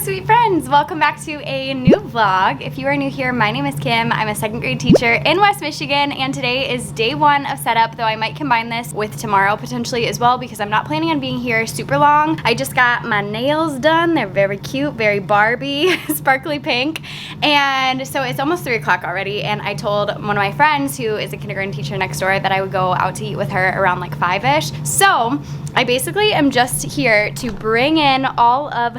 sweet friends, welcome back to a new vlog. If you are new here, my name is Kim. I'm a second grade teacher in West Michigan, and today is day one of setup, though I might combine this with tomorrow potentially as well because I'm not planning on being here super long. I just got my nails done. They're very cute, very Barbie, sparkly pink, and so it's almost 3 o'clock already, and I told one of my friends who is a kindergarten teacher next door that I would go out to eat with her around like 5-ish. So I basically am just here to bring in all of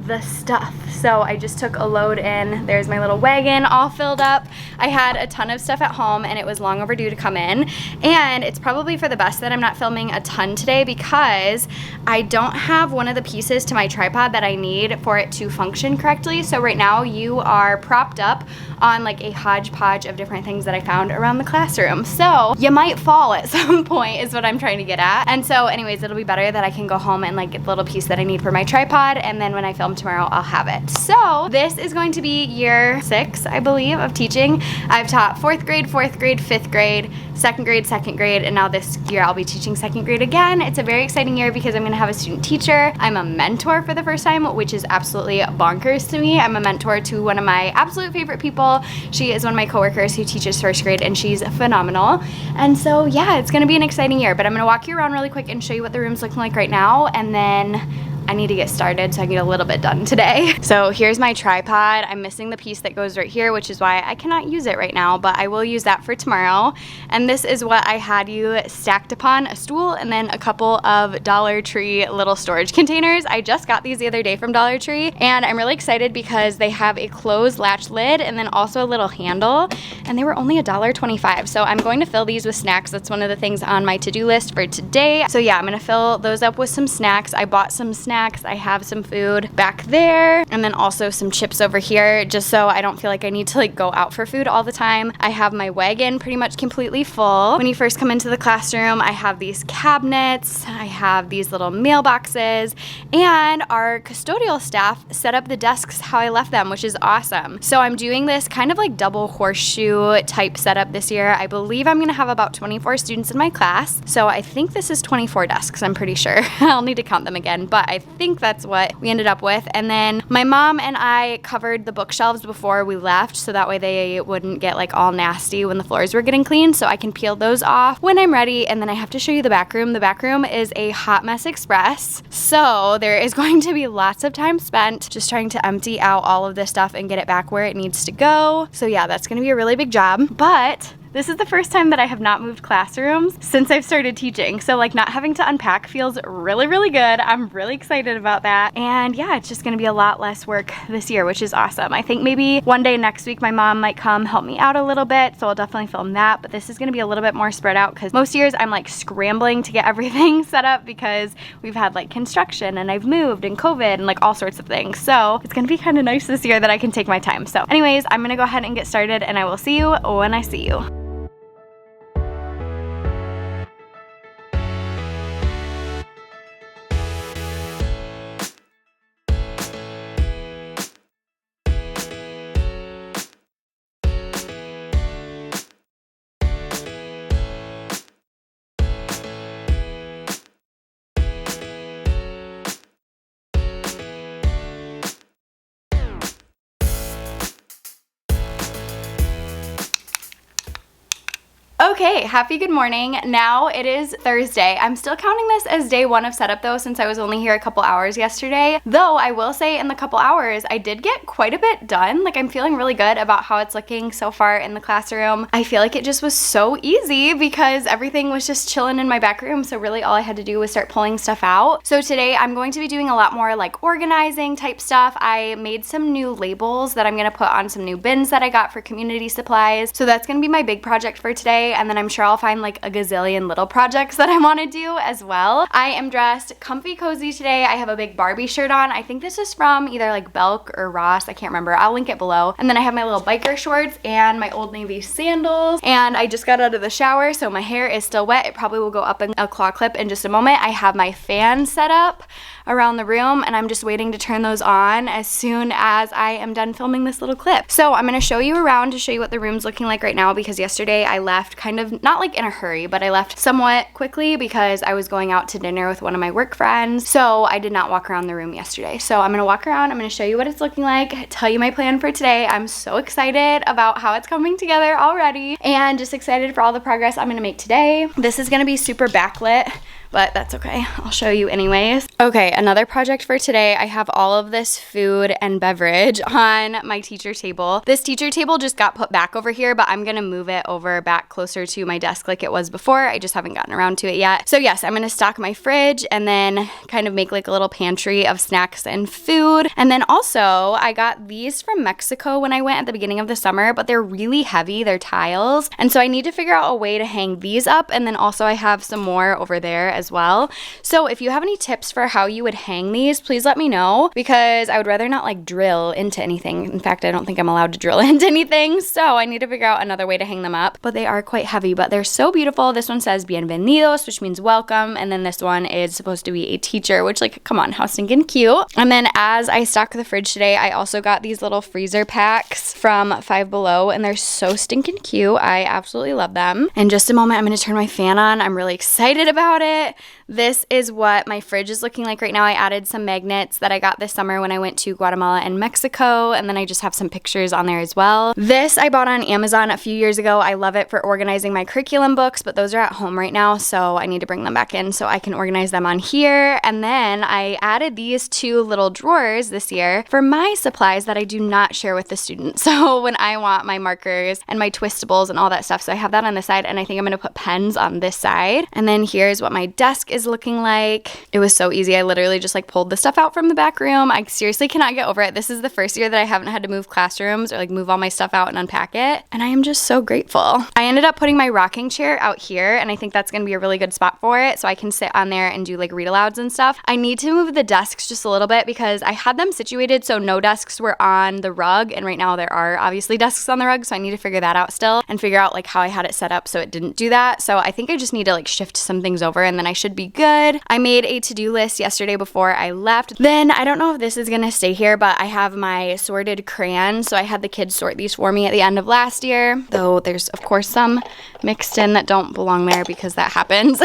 the stuff. So I just took a load in. There's my little wagon all filled up. I had a ton of stuff at home and it was long overdue to come in, and it's probably for the best that I'm not filming a ton today because I don't have one of the pieces to my tripod that I need for it to function correctly. So right now you are propped up on like a hodgepodge of different things that I found around the classroom. So you might fall at some point is what I'm trying to get at. And so anyways, it'll be better that I can go home and like get the little piece that I need for my tripod, and then when I film tomorrow I'll have it. So this is going to be year 6, I believe, of teaching. I've taught 4th grade, 4th grade, 5th grade, 2nd grade, and now this year I'll be teaching 2nd grade again. It's a very exciting year because I'm gonna have a student teacher. I'm a mentor for the first time, which is absolutely bonkers to me. I'm a mentor to one of my absolute favorite people. She is one of my coworkers who teaches 1st grade, and she's phenomenal. And so yeah, it's gonna be an exciting year, but I'm gonna walk you around really quick and show you what the room's looking like right now, and then I need to get started so I can get a little bit done today. So here's my tripod. I'm missing the piece that goes right here, which is why I cannot use it right now, but I will use that for tomorrow. And this is what I had you stacked upon: a stool and then a couple of Dollar Tree little storage containers. I just got these the other day from Dollar Tree, and I'm really excited because they have a closed latch lid and then also a little handle, and they were only $1.25. So I'm going to fill these with snacks. That's one of the things on my to-do list for today. So yeah, I'm gonna fill those up with some snacks. I bought some snacks. I have some food back there, and then also some chips over here, just so I don't feel like I need to like go out for food all the time. I have my wagon pretty much completely full. When you first come into the classroom, I have these cabinets, I have these little mailboxes, and our custodial staff set up the desks how I left them, which is awesome. So I'm doing this kind of like double horseshoe type setup this year. I believe I'm gonna have about 24 students in my class, so I think this is 24 desks, I'm pretty sure. I'll need to count them again, but I think that's what we ended up with. And then my mom and I covered the bookshelves before we left, so that way they wouldn't get like all nasty when the floors were getting cleaned, so I can peel those off when I'm ready. And then I have to show you the back room. The back room is a hot mess express, so there is going to be lots of time spent just trying to empty out all of this stuff and get it back where it needs to go. So yeah, that's gonna be a really big job, but this is the first time that I have not moved classrooms since I've started teaching. So like not having to unpack feels really, really good. I'm really excited about that. And yeah, it's just gonna be a lot less work this year, which is awesome. I think maybe one day next week my mom might come help me out a little bit, so I'll definitely film that. But this is gonna be a little bit more spread out because most years I'm like scrambling to get everything set up because we've had like construction and I've moved and COVID and like all sorts of things. So it's gonna be kind of nice this year that I can take my time. So anyways, I'm gonna go ahead and get started, and I will see you when I see you. Okay, happy good morning. Now it is Thursday. I'm still counting this as day 1 of setup though, since I was only here a couple hours yesterday. Though I will say in the couple hours, I did get quite a bit done. Like I'm feeling really good about how it's looking so far in the classroom. I feel like it just was so easy because everything was just chilling in my back room. So really all I had to do was start pulling stuff out. So today I'm going to be doing a lot more like organizing type stuff. I made some new labels that I'm gonna put on some new bins that I got for community supplies. So that's gonna be my big project for today. And then I'm sure I'll find like a gazillion little projects that I want to do as well. I am dressed comfy cozy today. I have a big Barbie shirt on. I think this is from either like Belk or Ross. I can't remember. I'll link it below. And then I have my little biker shorts and my Old Navy sandals. And I just got out of the shower, so my hair is still wet. It probably will go up in a claw clip in just a moment. I have my fan set up around the room, and I'm just waiting to turn those on as soon as I am done filming this little clip. So I'm gonna show you around to show you what the room's looking like right now, because yesterday I left kind of, not like in a hurry, but I left somewhat quickly because I was going out to dinner with one of my work friends. So I did not walk around the room yesterday. So I'm gonna walk around, I'm gonna show you what it's looking like, tell you my plan for today. I'm so excited about how it's coming together already, and just excited for all the progress I'm gonna make today. This is gonna be super backlit, but that's okay. I'll show you anyways. Okay, another project for today. I have all of this food and beverage on my teacher table. This teacher table just got put back over here, but I'm gonna move it over back closer to my desk like it was before. I just haven't gotten around to it yet. So yes, I'm gonna stock my fridge and then kind of make like a little pantry of snacks and food. And then also, I got these from Mexico when I went at the beginning of the summer, but they're really heavy, they're tiles. And so I need to figure out a way to hang these up. And then also I have some more over there as well. So if you have any tips for how you would hang these, please let me know, because I would rather not like drill into anything. In fact, I don't think I'm allowed to drill into anything. So I need to figure out another way to hang them up, but they are quite heavy, but they're so beautiful. This one says bienvenidos, which means welcome. And then this one is supposed to be a teacher, which like, come on, how stinking cute. And then as I stock the fridge today, I also got these little freezer packs from Five Below, and they're so stinking cute. I absolutely love them. In just a moment, I'm gonna turn my fan on. I'm really excited about it. This is what my fridge is looking like right now. I added some magnets that I got this summer when I went to Guatemala and Mexico, and then I just have some pictures on there as well. This I bought on Amazon a few years ago. I love it for organizing my curriculum books, but those are at home right now, so I need to bring them back in so I can organize them on here. And then I added these two little drawers this year for my supplies that I do not share with the students. So when I want my markers and my twistables and all that stuff, so I have that on the side, and I think I'm gonna put pens on this side. And then here's what my desk is looking like. It was so easy. I literally just like pulled the stuff out from the back room. I seriously cannot get over it. This is the first year that I haven't had to move classrooms or like move all my stuff out and unpack it. And I am just so grateful. I ended up putting my rocking chair out here, and I think that's gonna be a really good spot for it, so I can sit on there and do like read alouds and stuff. I need to move the desks just a little bit because I had them situated so no desks were on the rug, and right now there are obviously desks on the rug, so I need to figure that out still and figure out like how I had it set up so it didn't do that. So I think I just need to like shift some things over, and then I should be good. I made a to-do list yesterday before I left. Then I don't know if this is gonna stay here, but I have my sorted crayons, so I had the kids sort these for me at the end of last year, though there's of course some mixed in that don't belong there because that happens.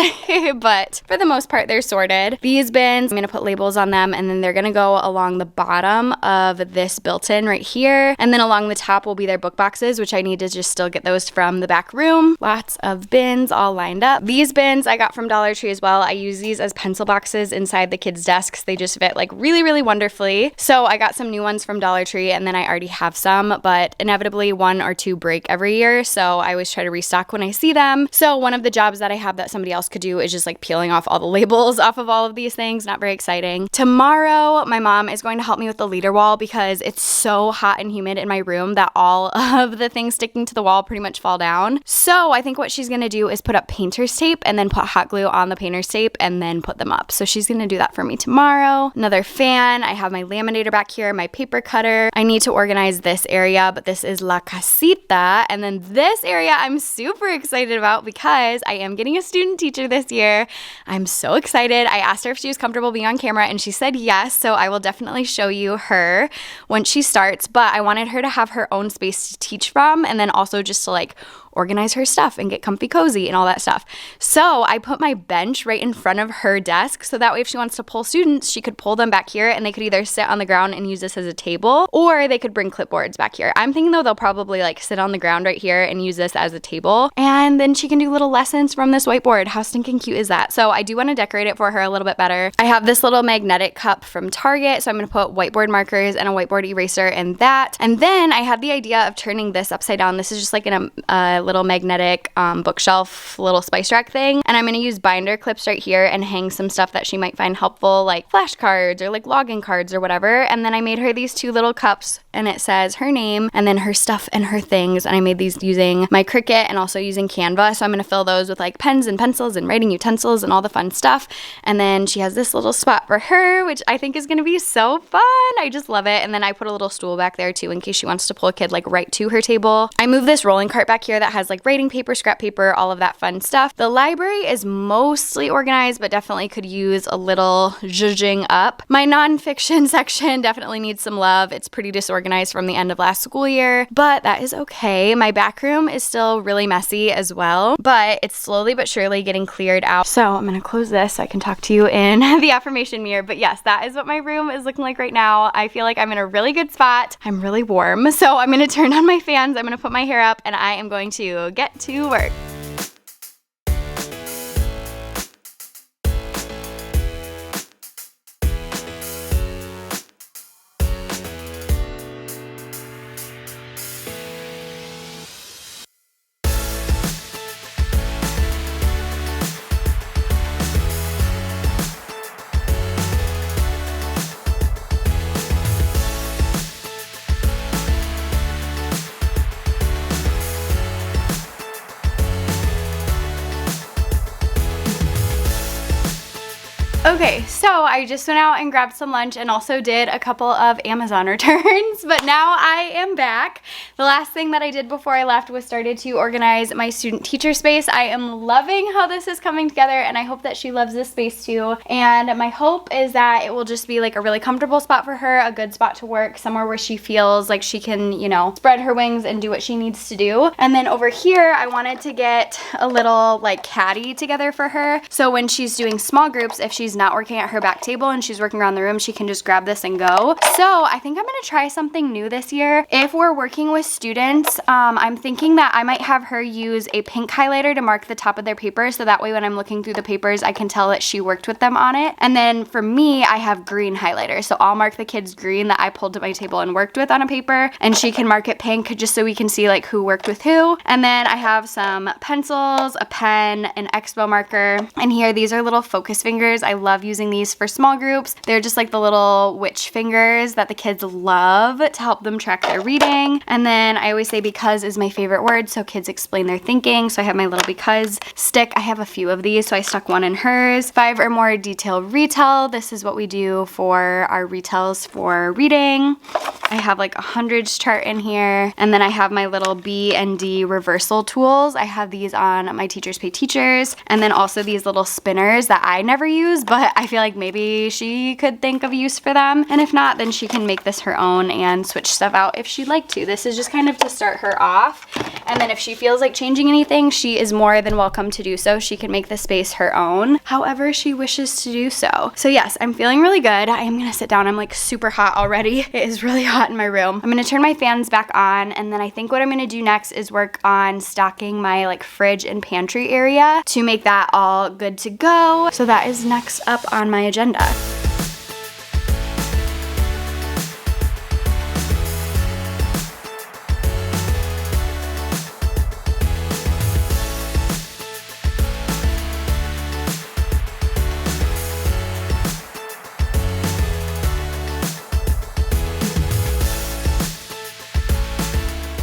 But for the most part, they're sorted. These bins, I'm gonna put labels on them, and then they're gonna go along the bottom of this built-in right here, and then along the top will be their book boxes, which I need to just still get those from the back room. Lots of bins all lined up. These bins I got from Dollar Tree as well. I use these as pencil boxes inside the kids' desks. They just fit like really, really wonderfully. So I got some new ones from Dollar Tree, and then I already have some, but inevitably one or two break every year, so I always try to restock when I see them. So one of the jobs that I have that somebody else could do is just like peeling off all the labels off of all of these things. Not very exciting. Tomorrow, my mom is going to help me with the leader wall because it's so hot and humid in my room that all of the things sticking to the wall pretty much fall down. So I think what she's gonna do is put up painter's tape and then put hot glue on the painter's tape and then put them up. So she's gonna do that for me tomorrow. Another fan. I have my laminator back here, my paper cutter. I need to organize this area, but this is la casita. And then this area I'm super excited about because I am getting a student teacher this year. I'm so excited. I asked her if she was comfortable being on camera, and she said yes, so I will definitely show you her once she starts, but I wanted her to have her own space to teach from, and then also just to like organize her stuff and get comfy cozy and all that stuff. So I put my bench right in front of her desk, so that way if she wants to pull students, she could pull them back here, and they could either sit on the ground and use this as a table, or they could bring clipboards back here. I'm thinking though they'll probably like sit on the ground right here and use this as a table, and then she can do little lessons from this whiteboard. How stinking cute is that? So I do want to decorate it for her a little bit better. I have this little magnetic cup from Target, so I'm going to put whiteboard markers and a whiteboard eraser in that. And then I had the idea of turning this upside down. This is just like in a little magnetic bookshelf little spice rack thing, and I'm going to use binder clips right here and hang some stuff that she might find helpful, like flashcards or like login cards or whatever. And then I made her these two little cups, and it says her name and then her stuff and her things, and I made these using my Cricut and also using Canva. So I'm going to fill those with like pens and pencils and writing utensils and all the fun stuff. And then she has this little spot for her, which I think is going to be so fun. I just love it. And then I put a little stool back there too in case she wants to pull a kid like right to her table. I moved this rolling cart back here that has like writing paper, scrap paper, all of that fun stuff. The library is mostly organized organized, but definitely could use a little zhuzhing up. My nonfiction section definitely needs some love. It's pretty disorganized from the end of last school year, but that is okay. My back room is still really messy as well, but it's slowly but surely getting cleared out. So I'm gonna close this so I can talk to you in the affirmation mirror. But yes, that is what my room is looking like right now. I feel like I'm in a really good spot. I'm really warm, so I'm gonna turn on my fans, I'm gonna put my hair up, and I am going to get to work. Okay, so I just went out and grabbed some lunch and also did a couple of Amazon returns, but now I am back. The last thing that I did before I left was started to organize my student teacher space. I am loving how this is coming together, and I hope that she loves this space too. And my hope is that it will just be like a really comfortable spot for her, a good spot to work, somewhere where she feels like she can, you know, spread her wings and do what she needs to do. And then over here, I wanted to get a little like caddy together for her. So when she's doing small groups, if she's not working at her back table and she's working around the room, she can just grab this and go. So I think I'm gonna try something new this year. If we're working with students, I'm thinking that I might have her use a pink highlighter to mark the top of their paper, so that way when I'm looking through the papers, I can tell that she worked with them on it. And then for me, I have green highlighter, so I'll mark the kids green that I pulled to my table and worked with on a paper, and she can mark it pink just so we can see like who worked with who. And then I have some pencils, a pen, an expo marker, and here these are little focus fingers. I love using these for small groups. They're just like the little witch fingers that the kids love to help them track their reading. And then I always say because is my favorite word, so kids explain their thinking. So I have my little because stick. I have a few of these, so I stuck one in hers. 5 or more detail retell. This is what we do for our retells for reading. I have like a hundreds chart in here. And then I have my little B and D reversal tools. I have these on my Teachers Pay Teachers. And then also these little spinners that I never use, but I feel like maybe she could think of use for them. And if not, then she can make this her own and switch stuff out if she'd like to. This is just kind of to start her off. And then if she feels like changing anything, she is more than welcome to do so. She can make the space her own, however she wishes to do so. So yes, I'm feeling really good. I am gonna sit down. I'm like super hot already. It is really hot in my room. I'm gonna turn my fans back on, and then I think what I'm gonna do next is work on stocking my like fridge and pantry area to make that all good to go. So that is next up on my agenda.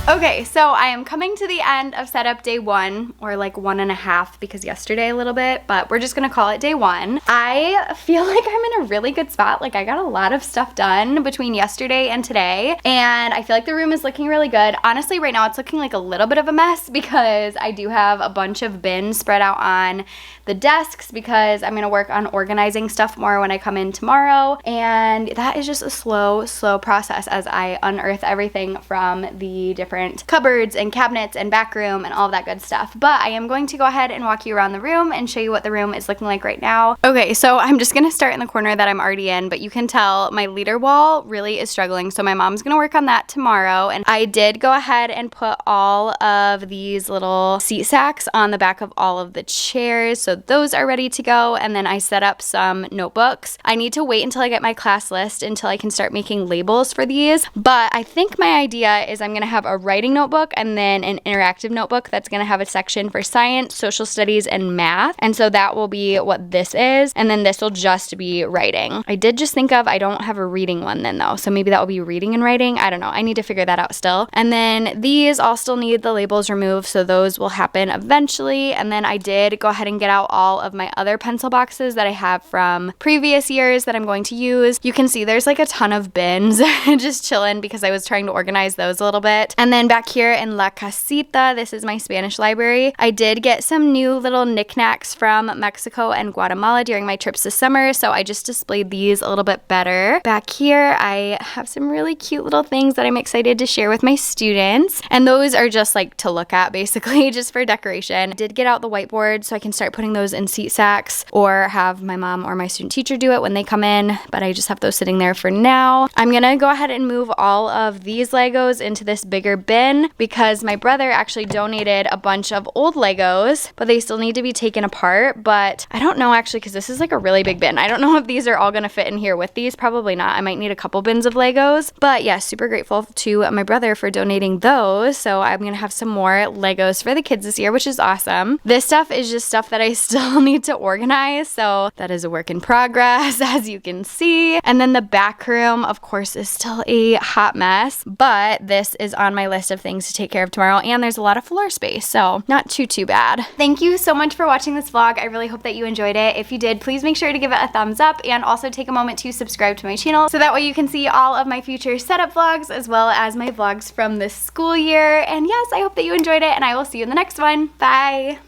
Okay, so I am coming to the end of setup day 1, or like 1.5 because yesterday a little bit, but we're just gonna call it day 1. I feel like I'm in a really good spot. Like I got a lot of stuff done between yesterday and today, and I feel like the room is looking really good. Honestly, right now it's looking like a little bit of a mess because I do have a bunch of bins spread out on the desks because I'm gonna work on organizing stuff more when I come in tomorrow, and that is just a slow process as I unearth everything from the different cupboards and cabinets and back room and all of that good stuff. But I am going to go ahead and walk you around the room and show you what the room is looking like right now. Okay, so I'm just gonna start in the corner that I'm already in, but you can tell my leader wall really is struggling, so my mom's gonna work on that tomorrow. And I did go ahead and put all of these little seat sacks on the back of all of the chairs, so those are ready to go. And then I set up some notebooks. I need to wait until I get my class list until I can start making labels for these, but I think my idea is I'm gonna have a writing notebook and then an interactive notebook that's gonna have a section for science, social studies, and math. And so that will be what this is, and then this will just be writing. I did just think of, I don't have a reading one then though, so maybe that will be reading and writing. I don't know, I need to figure that out still. And then these all still need the labels removed, so those will happen eventually. And then I did go ahead and get out all of my other pencil boxes that I have from previous years that I'm going to use. You can see there's like a ton of bins just chilling because I was trying to organize those a little bit. And then then back here in La Casita, this is my Spanish library. I did get some new little knickknacks from Mexico and Guatemala during my trips this summer, so I just displayed these a little bit better. Back here, I have some really cute little things that I'm excited to share with my students, and those are just like to look at basically, just for decoration. I did get out the whiteboard so I can start putting those in seat sacks or have my mom or my student teacher do it when they come in, but I just have those sitting there for now. I'm gonna go ahead and move all of these Legos into this bigger bin because my brother actually donated a bunch of old Legos, but they still need to be taken apart. But I don't know actually, because this is like a really big bin. I don't know if these are all gonna fit in here with these. Probably not. I might need a couple bins of Legos, but yeah, super grateful to my brother for donating those. So I'm gonna have some more Legos for the kids this year, which is awesome. This stuff is just stuff that I still need to organize, so that is a work in progress, as you can see. And then the back room, of course, is still a hot mess, but this is on my list of things to take care of tomorrow, and there's a lot of floor space, so not too bad. Thank you so much for watching this vlog. I really hope that you enjoyed it. If you did, please make sure to give it a thumbs up and also take a moment to subscribe to my channel so that way you can see all of my future setup vlogs as well as my vlogs from this school year. And yes, I hope that you enjoyed it, and I will see you in the next one. Bye!